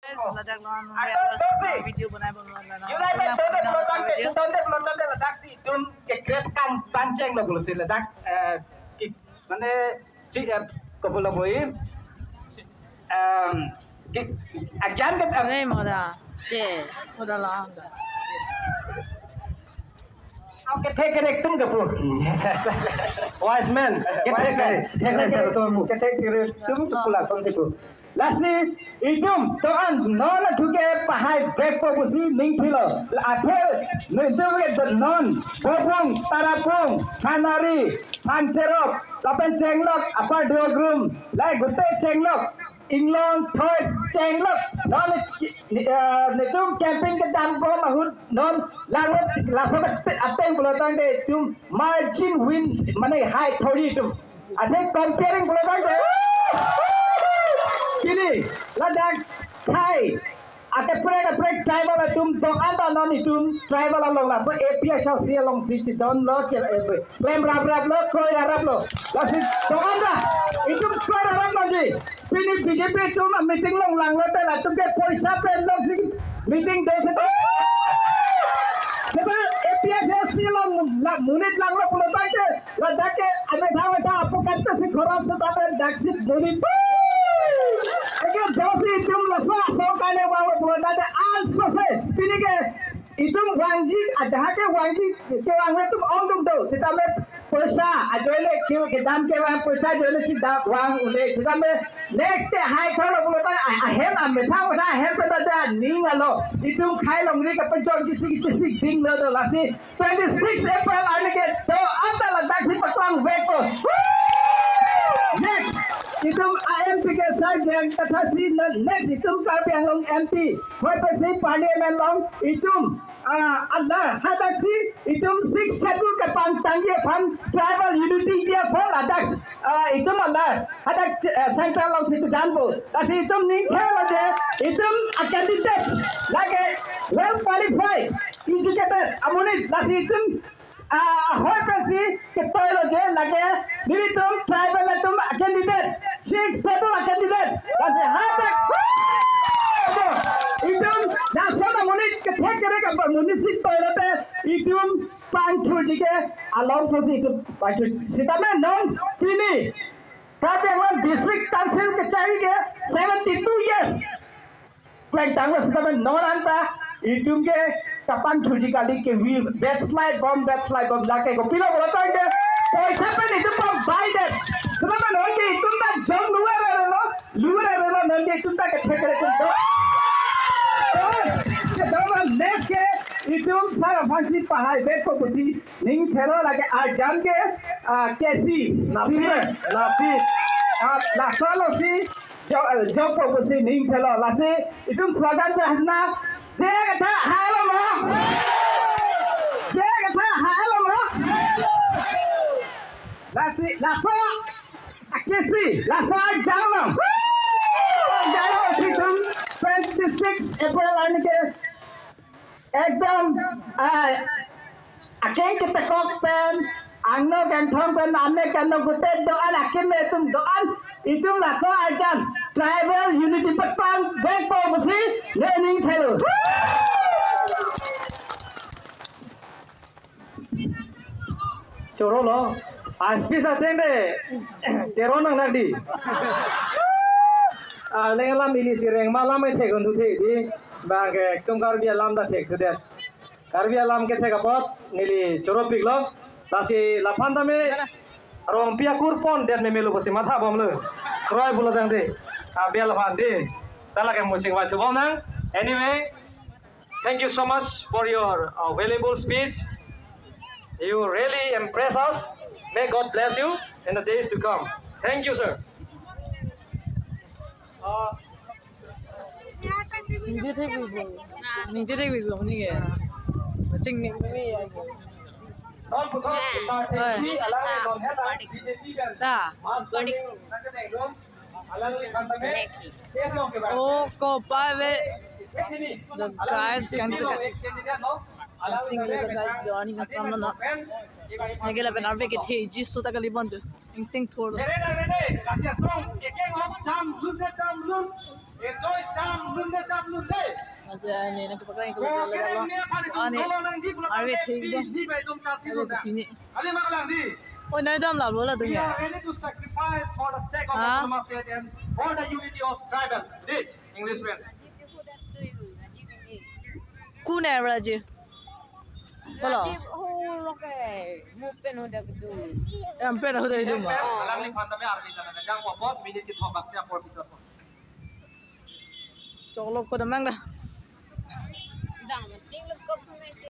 Ladak lawan video बनाए United Donde pelontar ledak si dum kekret kan panceng lo bulu si ledak mana cik kepala boy agian kita नहीं मोदा Che. Modi long Oke, take it tum gapu. Wise man, take it tum pula sonsiku. Lasi idum toan non tuke pahai break proposal ning thilo. Athel nidum the non bopung tarapung kanari pancerok lapen cenglok apa diogrum lai gutte cenglok England thoi cenglok non nidum camping ke dampo mahut non langot lasot ateng bulatan de tum margin win mane high thori tum athe comparing bulatan de Kini, ladak Thai. Ate prek tribal atum to anda non itum tribal along la so API shall see along si don lo claim rap lo kroy rap lo. La si to anda itum kroy rap lo ji. Pini BJP tum meeting long lang lo te la tum ke paisa pen long si meeting de se. Lepas API shall see long la munit lang lo pulo take. Ladak ke ame thawa apu katte si khoras se ta dak si munit. Again, Josie, itum lasa so kane bawa bulan ada alfa se. Pini ke itum wangi ada ke wangi ke wangi itum ongdum do. Sita me paisa ajoile kyo ke dam ke wang paisa ajoile si dam wang ule. Sita me next day high throw bulan ahem ame thawa ahem pada da ning alo. Itum khai longri ke penjong kisi ding lo do lasi 26 April ane ke do anda la daksi patlang weko. Next. Itum IMP ke sergeant tata si next itum Karbi Anglong MP hoi pesi parliament long itum Allah hadak si itum 6 schedule ke pangtangye phan tribal unity ye phol hadak itum Allah hadak central long situ danbo kasi itum ning khelo je itum a candidate lage well qualified educated amuni lasi itum hoi pesi ke toilo je lage itum tribal itum candidate Sheikh Setu candidate kasi hadak itum nasana munit ke thekere ka munisip toilote itum pangthu dike along sosi itum pangthu sitame non pini Karbi Anglong district council ke chari ke 72 years like tangwa sitame non anta itum ke kapan thudi kali ke backslide bomb lake ko pilo bolata ke paisa pe itum pam Biden sitame non ke itum ta jom luar lo non ke itum ta ke thekere tum next ke itum sara phasi pahai bet ko busi ning thero lage arjam ke kesi nafi la salo si job ko busi ning thelo lase itum slogan se hasna je gatha halo mo lase laso kesi laso arjam itum 26 April ane ke एकदम akhirnya kita kokpen angno gantong pen ame kano gute doan akhirnya doan itu laso ajan tribal unity petang beko mesti learning thelu Coro lo aspi satende tero nang nagdi lengalam ini sireng malam itu kundu di bangke tum Karbi alam da tek de Karbi alam ke tek apot nili choropik lo lasi lapanda me rompia kurpon der me melu bosi matha bomle kroy bulo jang de abel phandi tala ke moching wa chubom nang anyway thank you so much for your valuable speech. You really impress us. May God bless you in the days to come. Thank you, sir. निजे थे भी वो नहीं है बच्चे नहीं भी है Non puto start SC alang non heta BJP kan. ता Mas kami nakita dong. Alang kanta me. Stage lo ke ba. ओ को पावे Ini. जो guys kan तो Candidate no. Alang think le guys joining us samna na negela ben arve ke the ji so ta kali band think thod Rede. Kasih song. Keke ngom jam lun. Enjoy jam nun deh. Masih ini nak pakai Ko kalau kene kalau ne pani dum ani dolo nang di pula Ari kane thik ba. di bai dum ka si Ari dum da. pini. Ali makalang di. Oh, nai dam lah bola tu We ya. are ready to sacrifice for the sake of the Ah. Burma state and for the unity of tribal. Di English man. Kuna raja. Kalau hampir aku dah hidup mah. Alang ling pantame arti jana jang popot minit ti thobak sia por pitor. Coklat kau dah mang dah.